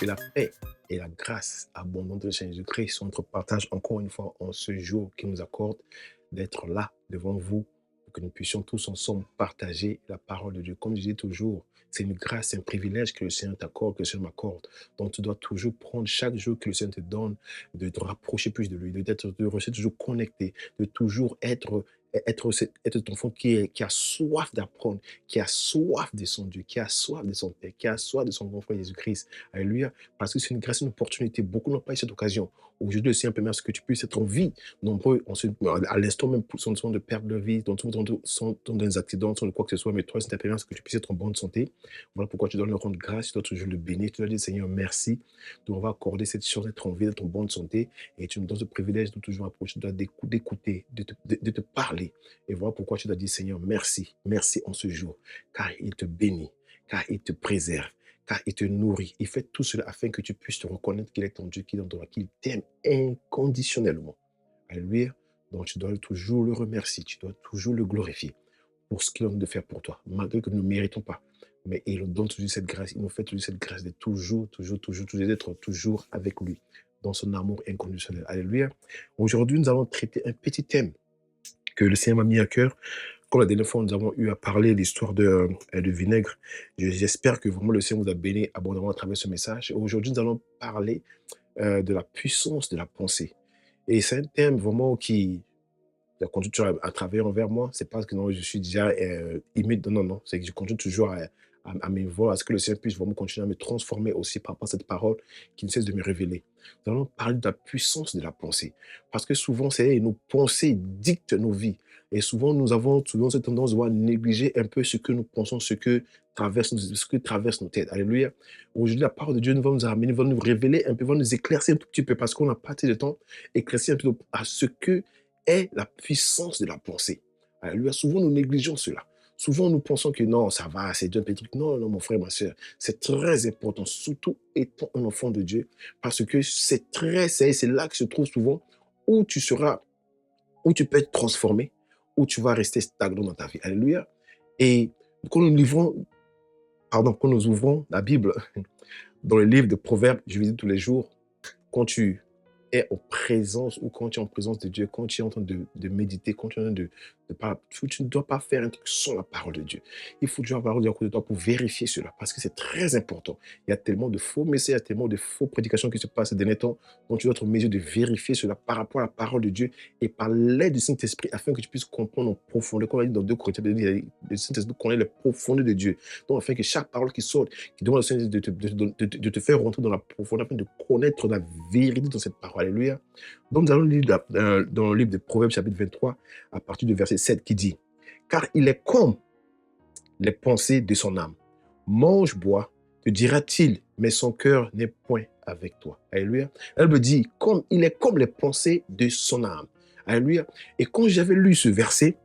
Que la paix et la grâce abondante de Jésus-Christ sont notre partage encore une fois en ce jour qui nous accorde d'être là devant vous pour que nous puissions tous ensemble partager la parole de Dieu. Comme je dis toujours, c'est une grâce, c'est un privilège que le Seigneur t'accorde, que le Seigneur m'accorde. Donc tu dois toujours prendre chaque jour que le Seigneur te donne, de te rapprocher plus de lui, de rester toujours connecté, de toujours être ton enfant qui a soif d'apprendre, qui a soif de son Dieu, qui a soif de son Père, qui a soif de son grand frère Jésus-Christ. Alléluia. Parce que c'est une grâce, une opportunité. Beaucoup n'ont pas eu cette occasion. Aujourd'hui, le Seigneur permet à ce que tu puisses être en vie. Nombreux, à l'instant même, sont en train de perdre leur vie, sont dans des accidents, sont de quoi que ce soit. Mais toi, c'est permet à ce que tu puisses être en bonne santé. Voilà pourquoi tu dois leur rendre grâce, tu dois toujours le bénir. Tu dois dire, Seigneur, merci. Tu dois accorder cette chance d'être en vie, d'être en bonne santé. Et tu nous donnes ce privilège de toujours approcher, d'écouter, de te parler. Et voilà pourquoi tu dois dire, Seigneur, merci. Merci en ce jour. Car il te bénit, car il te préserve, car il te nourrit. Il fait tout cela afin que tu puisses te reconnaître qu'il est ton Dieu, qu'il t'aime inconditionnellement. Alléluia. Donc tu dois toujours le remercier, tu dois toujours le glorifier pour ce qu'il a envie de faire pour toi, malgré que nous ne méritons pas. Mais il nous donne toujours cette grâce, il nous fait toujours cette grâce de toujours d'être toujours avec lui, dans son amour inconditionnel. Alléluia. Aujourd'hui, nous allons traiter un petit thème que le Seigneur m'a mis à cœur. Comme la dernière fois, nous avons eu à parler de l'histoire de vinaigre. J'espère que vraiment le Seigneur vous a béni abondamment à travers ce message. Aujourd'hui, nous allons parler de la puissance de la pensée. Et c'est un thème vraiment qui continue toujours à travailler envers moi. C'est pas que non, je suis déjà imite. Non, non, non. C'est que je continue toujours à me voir, à ce que le Seigneur puisse vraiment continuer à me transformer aussi par rapport à cette parole qui ne cesse de me révéler. Nous allons parler de la puissance de la pensée. Parce que souvent, c'est nos pensées dictent nos vies. Et souvent, nous avons souvent cette tendance à négliger un peu ce que nous pensons, ce que traverse nos têtes. Alléluia. Aujourd'hui, la parole de Dieu nous va nous amener, va nous révéler un peu, va nous éclaircir un tout petit peu, parce qu'on n'a pas assez de temps, éclaircir un peu à ce que est la puissance de la pensée. Alléluia. Souvent, nous négligeons cela. Souvent, nous pensons que non, ça va, c'est un petit truc. Non, non, mon frère, ma soeur, c'est très important, surtout étant un enfant de Dieu, parce que c'est là que se trouve souvent où tu seras, où tu peux être transformé, où tu vas rester stagnant dans ta vie. Alléluia. Et quand nous ouvrons la Bible dans le livre de Proverbes, je visite tous les jours, quand tu es en présence ou quand tu es en présence de Dieu, quand tu es en train de méditer, quand tu es en train de parler, tu ne dois pas faire un truc sans la parole de Dieu. Il faut toujours avoir la parole de Dieu à côté de toi pour vérifier cela, parce que c'est très important. Il y a tellement de faux messages, il y a tellement de faux prédications qui se passent ces derniers temps, donc tu dois être en mesure de vérifier cela par rapport à la parole de Dieu et par l'aide du Saint-Esprit, afin que tu puisses comprendre en profondeur, comme on a dit dans 2 Corinthiens, le Saint-Esprit connaît les profondeurs de Dieu. Donc, afin que chaque parole qui sort, qui demande au Seigneur de te faire rentrer dans la profondeur, afin de connaître la vérité dans cette parole. Alléluia. Donc, nous allons lire dans le livre de Proverbes, chapitre 23, à partir du verset 7, qui dit: Car il est comme les pensées de son âme. Mange, bois, te dira-t-il, mais son cœur n'est point avec toi. Alléluia. Elle me dit, il est comme les pensées de son âme. Alléluia. Et quand j'avais lu ce verset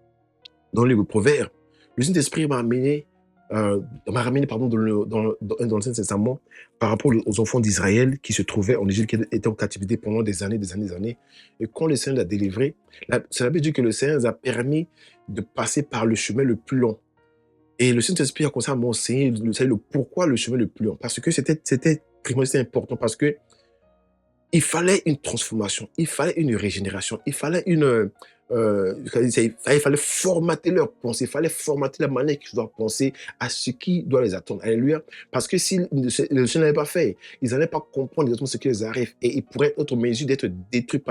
dans le livre de Proverbes, le Saint-Esprit m'a ramené dans le Saint Testament par rapport aux enfants d'Israël qui se trouvaient en Égypte, qui étaient en captivité pendant des années, des années, des années. Et quand le Seigneur l'a délivré, ça veut dire que le Seigneur les a permis de passer par le chemin le plus long. Et le Saint-Esprit a commencé à m'enseigner le pourquoi le chemin le plus long. Parce que c'était important, parce que il fallait une transformation, il fallait une régénération, il fallait il fallait formater leur pensée, il fallait formater la manière qu'ils doivent penser à ce qui doit les attendre. Alléluia. Parce que si le Seigneur n'avait pas fait, ils n'allaient pas comprendre exactement ce qui les arrive et ils pourraient être en mesure d'être détruits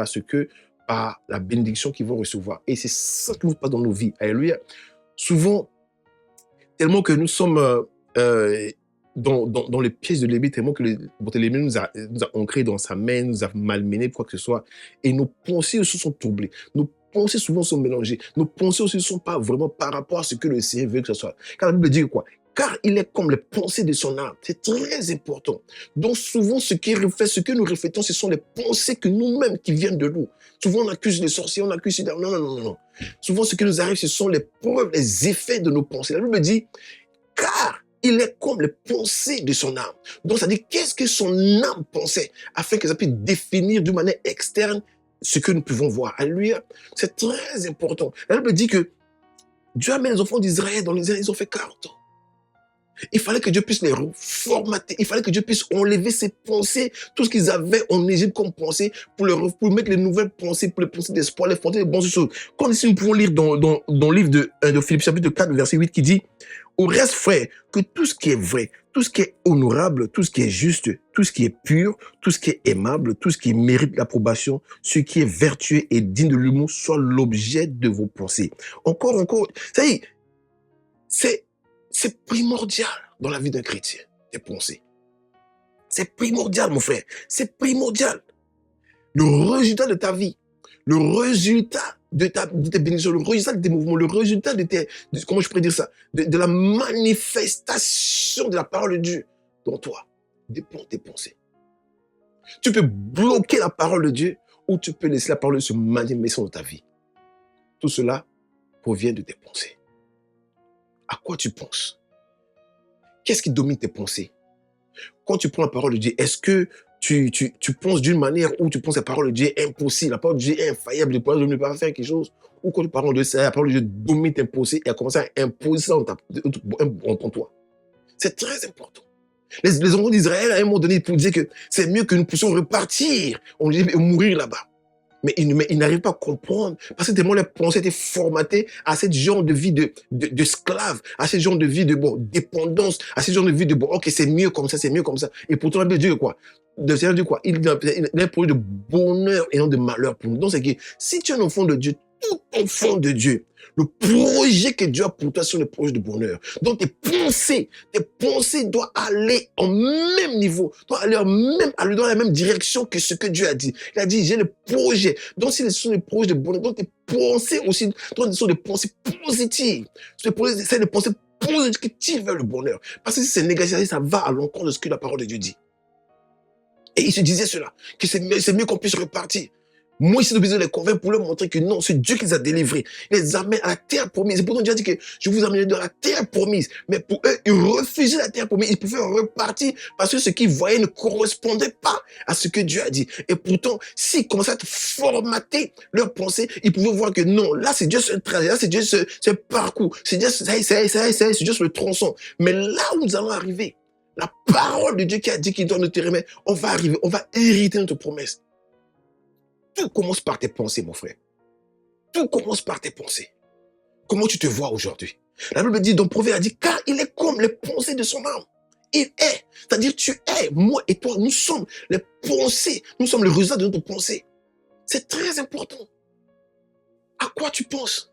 par la bénédiction qu'ils vont recevoir. Et c'est ça qui nous passe dans nos vies. Alléluia. Souvent, tellement que nous sommes dans les pièges de l'ennemi, tellement que l'ennemi nous a ancrés dans sa main, nous a malmenés, quoi que ce soit. Et nos pensées aussi sont troublées. Nos pensées souvent sont mélangées. Nos pensées aussi ne sont pas vraiment par rapport à ce que le Seigneur veut que ce soit. Car la Bible dit quoi? Car il est comme les pensées de son âme. C'est très important. Donc souvent, ce que nous reflétons, ce sont les pensées que nous-mêmes qui viennent de nous. Souvent, on accuse les sorciers, on accuse... Non, non, non, non. Souvent, ce qui nous arrive, ce sont les preuves, les effets de nos pensées. La Bible dit, car il est comme les pensées de son âme. Donc, ça dit, qu'est-ce que son âme pensait, afin que ça puisse définir d'une manière externe ce que nous pouvons voir. Alléluia. C'est très important. La Bible dit que Dieu a mis les enfants d'Israël dans les airs, ils ont fait 40 ans. Il fallait que Dieu puisse les reformater. Il fallait que Dieu puisse enlever ces pensées, tout ce qu'ils avaient en Égypte comme pensée, pour mettre les nouvelles pensées, pour les pensées d'espoir, les pensées de bonnes choses. Comme ici, nous pouvons lire dans le livre de Philippe, chapitre 4, verset 8, qui dit: au reste, frère, que tout ce qui est vrai, tout ce qui est honorable, tout ce qui est juste, tout ce qui est pur, tout ce qui est aimable, tout ce qui mérite l'approbation, ce qui est vertueux et digne de l'humour, soit l'objet de vos pensées. Encore, ça y est, c'est primordial dans la vie d'un chrétien, tes pensées. C'est primordial, mon frère. C'est primordial. Le résultat de ta vie, le résultat de tes bénédictions, le résultat de tes mouvements, le résultat comment je pourrais dire ça, de la manifestation de la parole de Dieu dans toi, dépend de tes pensées. Tu peux bloquer la parole de Dieu ou tu peux laisser la parole de Dieu se manifester dans ta vie. Tout cela provient de tes pensées. À quoi tu penses? Qu'est-ce qui domine tes pensées? Quand tu prends la parole de Dieu, est-ce que tu penses d'une manière où tu penses que la parole de Dieu est impossible, la parole de Dieu est infaillible, la parole de Dieu ne peut pas faire quelque chose? Ou quand tu parles de ça, la parole de Dieu domine tes pensées et a commencé à imposer ça en toi? C'est très important. Les enfants d'Israël, à un moment donné, ils disaient que c'est mieux que nous puissions repartir et mourir là-bas. Mais ils n'arrivent pas à comprendre parce que tellement leurs pensées étaient formatées à ce genre de vie d'esclave, à ce genre de vie de dépendance, à ce genre de vie de ok, c'est mieux comme ça, c'est mieux comme ça. Et pourtant, la Bible dit quoi? Le Seigneur dit quoi? Il a un projet de bonheur et non de malheur pour nous. Donc, c'est que si tu es un enfant de Dieu, tout enfant de Dieu, le projet que Dieu a pour toi, c'est le projet de bonheur. Donc, tes pensées doivent aller au même niveau, doivent aller dans la même direction que ce que Dieu a dit. Il a dit, j'ai le projet. Donc, si ce sont des projets de bonheur, donc tes pensées aussi, donc ce sont des pensées positives. C'est des pensées positives qui tirent vers le bonheur. Parce que si c'est négatif, ça va à l'encontre de ce que la parole de Dieu dit. Et il se disait cela, que c'est mieux qu'on puisse repartir. Moi, ici, nous besoin les convaincre pour leur montrer que non, c'est Dieu qui les a délivrés. Il les amène à la terre promise. Et pourtant, Dieu a dit que je vous amène dans la terre promise. Mais pour eux, ils refusaient la terre promise. Ils pouvaient repartir parce que ce qu'ils voyaient ne correspondait pas à ce que Dieu a dit. Et pourtant, s'ils commençaient à formater leurs pensées, ils pouvaient voir que non, là, c'est Dieu ce trajet, là, c'est Dieu ce parcours. C'est Dieu, c'est Dieu le tronçon. Mais là où nous allons arriver, la parole de Dieu qui a dit qu'il doit nous terminer, on va arriver, on va hériter notre promesse. Tout commence par tes pensées, mon frère. Tout commence par tes pensées. Comment tu te vois aujourd'hui? La Bible dit, dans Proverbe, elle dit, car il est comme les pensées de son âme. Il est. C'est-à-dire, tu es. Moi et toi, nous sommes les pensées. Nous sommes le résultat de notre pensée. C'est très important. À quoi tu penses?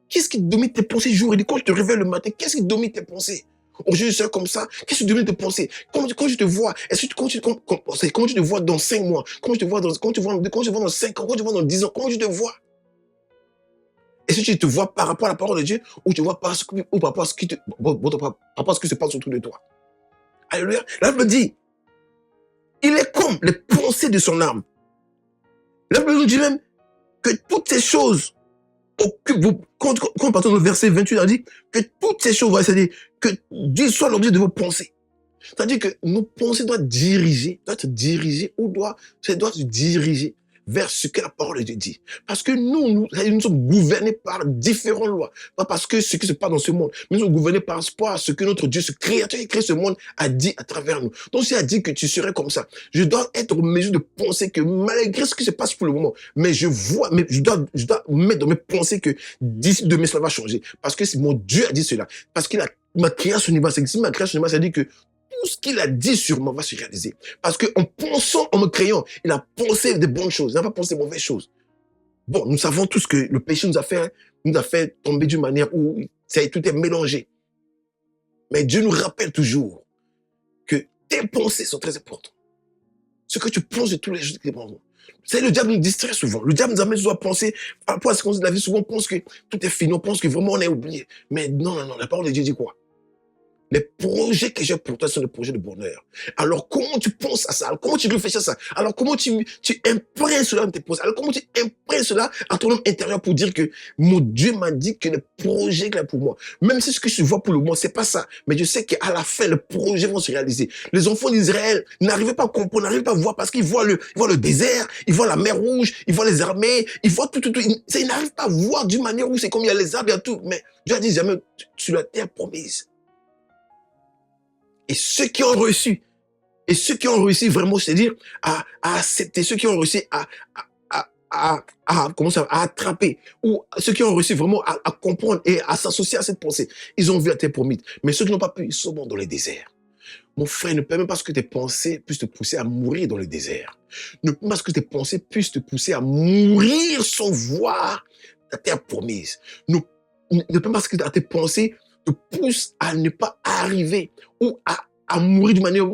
Qu'est-ce qui domine tes pensées jour et nuit? Quand je te réveille le matin, qu'est-ce qui domine tes pensées? Aujourd'hui, je suis comme ça. Qu'est-ce que tu devrais te penser? Quand je te vois, comment tu te vois dans 5 mois? Comment je te vois dans 5 ans? Comment tu te vois dans 10 ans? Comment tu te vois? Est-ce que tu te vois par rapport à la parole de Dieu ou tu vois par rapport à ce qui se passe autour de toi? Alléluia. La Bible dit, il est comme les pensées de son âme. La Bible nous dit même que toutes ces choses quand on part dans le verset 28, on dit que toutes ces choses, c'est-à-dire que Dieu soit l'objet de vos pensées. C'est-à-dire que nos pensées doivent te diriger ou doivent se diriger vers ce que la parole de Dieu dit. Parce que nous sommes gouvernés par différentes lois. Pas parce que ce qui se passe dans ce monde, mais nous sommes gouvernés par rapport à ce que notre Dieu, ce créateur qui crée ce monde, a dit à travers nous. Donc, s'il a dit que tu serais comme ça, je dois être en mesure de penser que malgré ce qui se passe pour le moment, mais je dois mettre dans mes pensées que d'ici demain, cela va changer. Parce que mon Dieu a dit cela. Parce qu'il m'a créé à ce niveau. C'est que s'il m'a créé à ce niveau, ça dit que tout ce qu'il a dit sur moi va se réaliser. Parce qu'en pensant, en me créant, il a pensé des bonnes choses, il n'a pas pensé des mauvaises choses. Bon, nous savons tous que le péché nous a fait tomber d'une manière où tout est mélangé. Mais Dieu nous rappelle toujours que tes pensées sont très importantes. Ce que tu penses de tous les jours, c'est le diable nous distrait souvent. Le diable nous amène souvent à penser, par rapport à ce qu'on dit de la vie, souvent on pense que tout est fini, on pense que vraiment on est oublié. Mais non, la parole de Dieu dit quoi? Les projets que j'ai pour toi sont des projets de bonheur. Alors, comment tu penses à ça? Alors, comment tu réfléchis à ça? Alors, comment tu imprègnes cela dans tes pensées? Alors, comment tu imprègnes cela à ton homme intérieur pour dire que mon Dieu m'a dit que les projets qu'il a pour moi, même si ce que je vois pour le moment, c'est pas ça, mais je sais qu'à la fin, les projets vont se réaliser. Les enfants d'Israël n'arrivaient pas à comprendre, n'arrivaient pas à voir parce qu'ils voient le désert, ils voient la mer Rouge, ils voient les armées, ils voient tout. Ils n'arrivent pas à voir d'une manière où c'est comme il y a les arbres et tout. Mais Dieu a dit jamais sur la terre promise. Et ceux qui ont reçu, vraiment, c'est-à-dire à accepter, ceux qui ont réussi comment ça, à attraper, ou ceux qui ont réussi vraiment à comprendre et à s'associer à cette pensée, ils ont vu la terre promise. Mais ceux qui n'ont pas pu, ils sont morts dans les déserts. Mon frère, ne permets pas que tes pensées puissent te pousser à mourir dans le désert. Ne permets pas que tes pensées puissent te pousser à mourir sans voir la terre promise. Ne permets pas que tes pensées te poussent à ne pas arriver ou à mourir d'une manière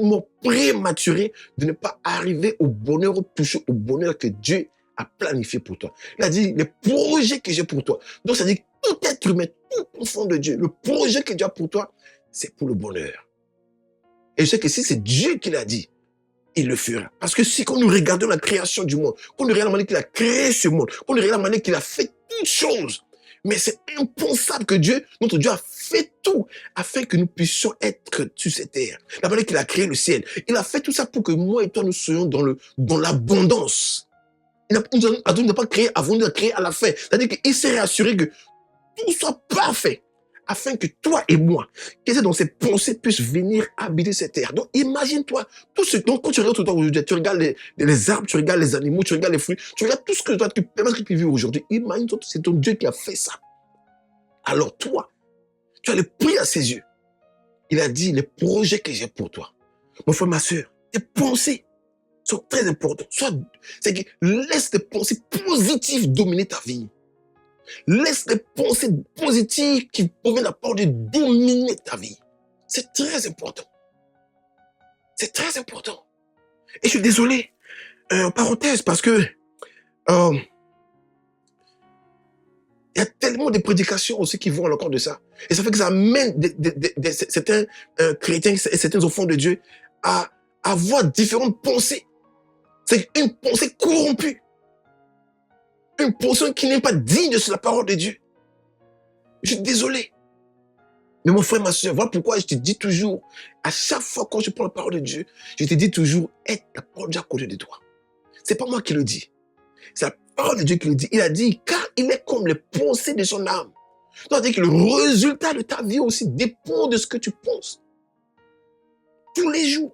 prématurée, de ne pas arriver au bonheur, toucher au bonheur que Dieu a planifié pour toi. Il a dit, les projets que j'ai pour toi. Donc, ça dit que tout être humain, tout enfant de Dieu, le projet que Dieu a pour toi, c'est pour le bonheur. Et je sais que si c'est Dieu qui l'a dit, il le fera. Parce que si quand nous regardons la création du monde, quand nous regardons la manière qu'il a créé ce monde, quand nous regardons la manière qu'il a fait toutes choses, mais c'est impensable que Dieu, notre Dieu a fait tout afin que nous puissions être sur cette terre. La manière qu'il a créé le ciel. Il a fait tout ça pour que moi et toi nous soyons dans l'abondance. Il n'a pas créé avant, il a créé à la fin. C'est-à-dire qu'il s'est rassuré que tout soit parfait, afin que toi et moi, que dans ces pensées puissent venir habiter cette terre. Donc imagine-toi, tout ce donc quand tu regardes tout le temps aujourd'hui, tu regardes les arbres, tu regardes les animaux, tu regardes les fruits, tu regardes tout ce que toi tu peux vivre aujourd'hui. Imagine-toi, c'est ton Dieu qui a fait ça. Alors toi, tu as le prix à ses yeux. Il a dit, les projets que j'ai pour toi, mon frère, ma soeur, tes pensées sont très importantes. C'est que laisse tes pensées positives dominer ta vie. Laisse les pensées positives qui proviennent de la part de dominer ta vie. C'est très important. C'est très important. Et je suis désolé, en parenthèse, parce que il y a tellement de prédications aussi qui vont à l'encontre de ça. Et ça fait que ça amène certains chrétiens et certains enfants de Dieu à avoir différentes pensées. C'est une pensée corrompue. Une pensée qui n'est pas digne de la parole de Dieu. Je suis désolé. Mais mon frère, ma soeur, voilà pourquoi je te dis toujours, à chaque fois quand je prends la parole de Dieu, je te dis toujours, aie la parole de Dieu à côté de toi. C'est pas moi qui le dis. C'est la parole de Dieu qui le dit. Il a dit, car il est comme les pensées de son âme. C'est-à-dire que le résultat de ta vie aussi dépend de ce que tu penses. Tous les jours.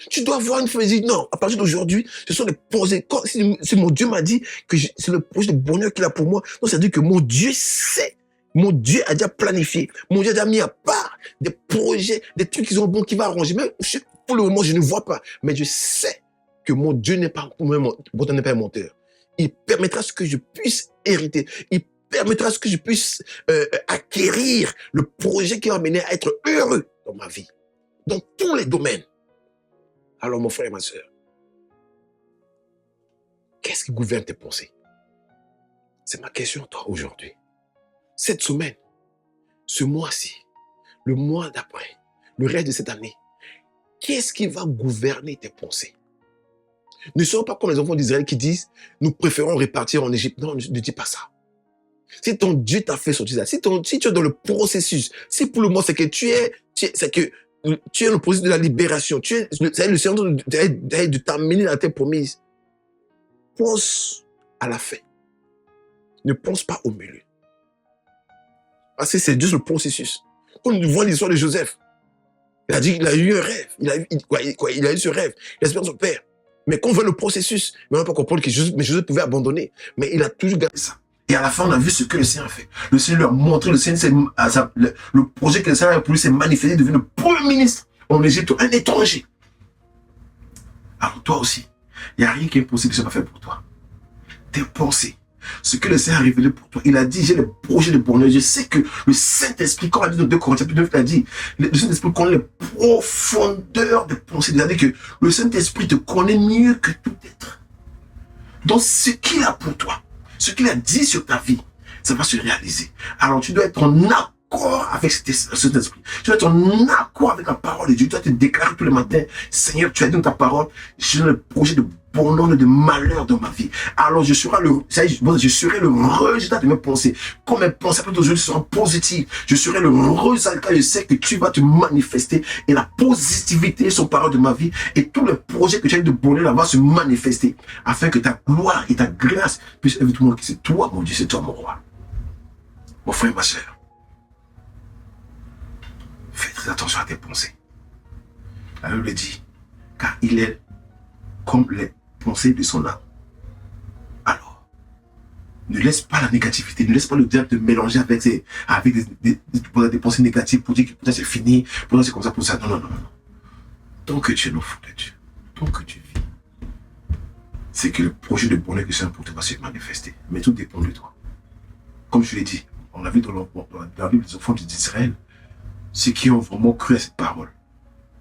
Tu dois avoir une fois et dire, non, à partir d'aujourd'hui, ce sont les pensées. Si mon Dieu m'a dit que c'est le projet de bonheur qu'il a pour moi, donc ça veut dire que mon Dieu sait. Mon Dieu a déjà planifié. Mon Dieu a déjà mis à part des projets, des trucs qui sont bons, qui vont arranger. Même pour le moment, je ne vois pas. Mais je sais que mon Dieu n'est pas un menteur. Il permettra ce que je puisse hériter. Il permettra ce que je puisse acquérir le projet qui va m'amener à être heureux dans ma vie. Dans tous les domaines. Alors, mon frère et ma soeur, qu'est-ce qui gouverne tes pensées? C'est ma question à toi aujourd'hui. Cette semaine, ce mois-ci, le mois d'après, le reste de cette année, qu'est-ce qui va gouverner tes pensées? Ne soyons pas comme les enfants d'Israël qui disent, nous préférons repartir en Égypte. Non, ne dis pas ça. Si ton Dieu t'a fait sortir ça, si tu es dans le processus, si pour le moment c'est que tu es le processus de la libération, c'est le Seigneur de t'amener dans la terre promise, pense à la fin. Ne pense pas au milieu. Parce que c'est juste le processus. Quand nous voyons l'histoire de Joseph, il a dit qu'il a eu un rêve. Il a eu ce rêve. Il a espéré son père. Mais quand on voit le processus, on ne peut pas comprendre que Joseph pouvait abandonner. Mais il a toujours gardé ça. Et à la fin, on a vu ce que le Seigneur a fait. Le Seigneur leur a montré, le projet que le Seigneur a pour lui s'est manifesté, devenu le premier ministre en Égypte, un étranger. Alors toi aussi, il n'y a rien qui est possible que ce soit fait pour toi. Tes pensées, ce que le Seigneur a révélé pour toi. Il a dit, j'ai le projet de bonheur. Je sais que le Saint-Esprit, comme on a dit dans 2 Corinthiens, il a dit, le Saint-Esprit connaît les profondeurs des pensées. C'est-à-dire que le Saint-Esprit te connaît mieux que tout être. Donc, ce qu'il a pour toi, ce qu'il a dit sur ta vie, ça va se réaliser. Alors, tu dois être en accord avec cet esprit. Tu dois être en accord avec la parole de Dieu. Tu dois te déclarer tous les matins, Seigneur, tu as dit dans ta parole, j'ai le projet de bonheur et de malheur dans ma vie. Alors, je serai le résultat de mes pensées. Comme mes pensées aujourd'hui seront positives, je serai le résultat. Je sais que tu vas te manifester et la positivité sont parole de ma vie et tous les projets que tu as de bonheur là va se manifester afin que ta gloire et ta grâce puissent être tout le monde. C'est toi, mon Dieu, c'est toi, mon roi. Mon frère, ma soeur. Fais très attention à tes pensées. La Bible dit, car il est comme les pensées de son âme. Alors, ne laisse pas la négativité, ne laisse pas le diable te mélanger avec des pensées négatives pour dire que peut-être c'est fini, peut-être c'est comme ça, pour ça. Non, non, non, non. Tant que tu es l'enfant de Dieu, tant que tu vis, c'est que le projet de bonheur que c'est pour toi va se manifester. Mais tout dépend de toi. Comme je l'ai dit, on a vu dans la Bible des enfants d'Israël, ceux qui ont vraiment cru à cette parole,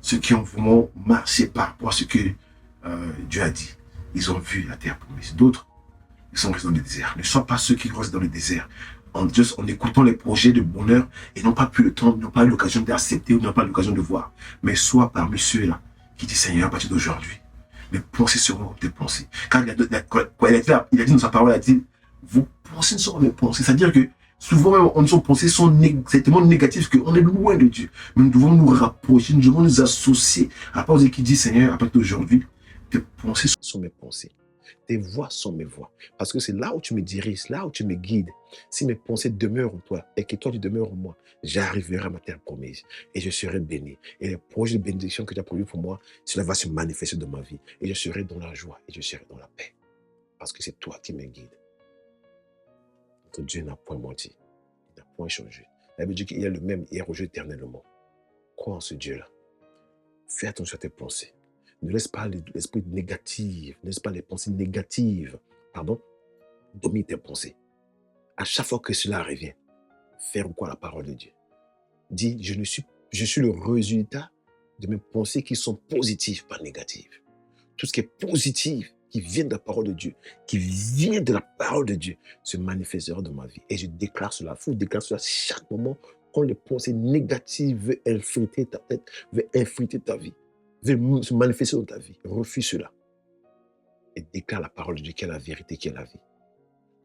ceux qui ont vraiment marché par rapport à ce que Dieu a dit, ils ont vu la terre promise. D'autres, ils sont restés dans le désert. Ne sois pas ceux qui restent dans le désert en écoutant les projets de bonheur et n'ont pas pu le temps, n'ont pas eu l'occasion d'accepter ou n'ont pas eu l'occasion de voir. Mais sois parmi ceux-là qui disent, Seigneur, à partir d'aujourd'hui, mes pensées seront tes pensées. Quand il a dit dans sa parole, il a dit, vos pensées seront mes pensées. C'est-à-dire que souvent, nos pensées sont tellement négatives qu'on est loin de Dieu. Mais nous devons nous rapprocher, nous devons nous associer à part qui dit, Seigneur, à partir d'aujourd'hui, tes pensées sont mes pensées. Tes voix sont mes voix. Parce que c'est là où tu me diriges, là où tu me guides. Si mes pensées demeurent en toi et que toi tu demeures en moi, j'arriverai à ma terre promise et je serai béni. Et les projets de bénédiction que tu as prévus pour moi, cela va se manifester dans ma vie. Et je serai dans la joie et je serai dans la paix. Parce que c'est toi qui me guides. Notre Dieu n'a point menti. Il n'a point changé. La Bible dit qu'il est le même hier, aujourd'hui, éternellement. Crois en ce Dieu-là. Fais attention à tes pensées. Ne laisse pas l'esprit négatif, ne laisse pas les pensées négatives, dominer tes pensées. À chaque fois que cela revient, faire quoi la parole de Dieu? Dis, je suis le résultat de mes pensées qui sont positives, pas négatives. Tout ce qui est positif, qui vient de la parole de Dieu, qui vient de la parole de Dieu, se manifestera dans ma vie. Et je déclare cela. Il faut déclarer cela chaque moment quand les pensées négatives veulent infiltrer ta tête, veulent infiltrer ta vie, veulent se manifester dans ta vie. Refuse cela. Et déclare la parole de Dieu qui est la vérité, qui est la vie.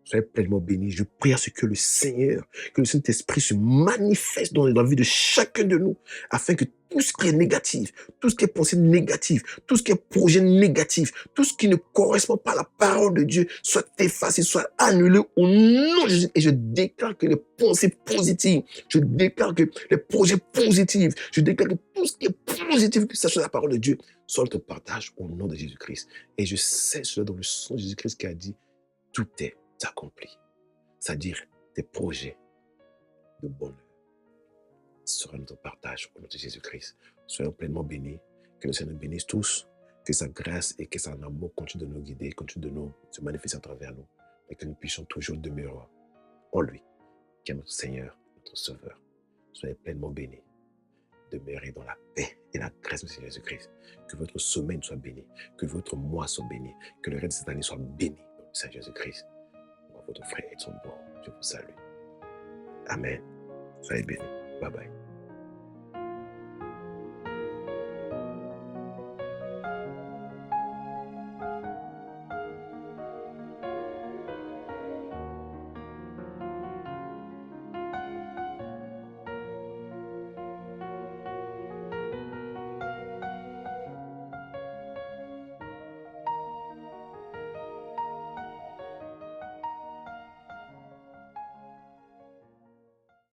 Soyez pleinement bénis. Je prie à ce que le Seigneur, que le Saint-Esprit se manifeste dans la vie de chacun de nous, afin que tout ce qui est négatif, tout ce qui est pensée négative, tout ce qui est projet négatif, tout ce qui ne correspond pas à la parole de Dieu, soit effacé, soit annulé au nom de Jésus. Et je déclare que les pensées positives, je déclare que les projets positifs, je déclare que tout ce qui est positif, que ça soit la parole de Dieu, soit te partage au nom de Jésus-Christ. Et je sais cela dans le sang de Jésus-Christ qui a dit, tout est accompli. C'est-à-dire tes projets de bonheur sera notre partage au nom de Jésus-Christ. Soyons pleinement bénis. Que le Seigneur nous bénisse tous. Que sa grâce et que son amour continue de nous guider, continue de nous se manifester à travers nous. Et que nous puissions toujours demeurer en lui, qui est notre Seigneur, notre Sauveur. Soyez pleinement bénis. Demeurez dans la paix et la grâce de Jésus-Christ. Que votre semaine soit bénie. Que votre mois soit béni. Que le reste de cette année soit béni dans le Seigneur Jésus-Christ. Votre frère et son bon. Je vous salue. Amen. Soyez bénis. Bye bye.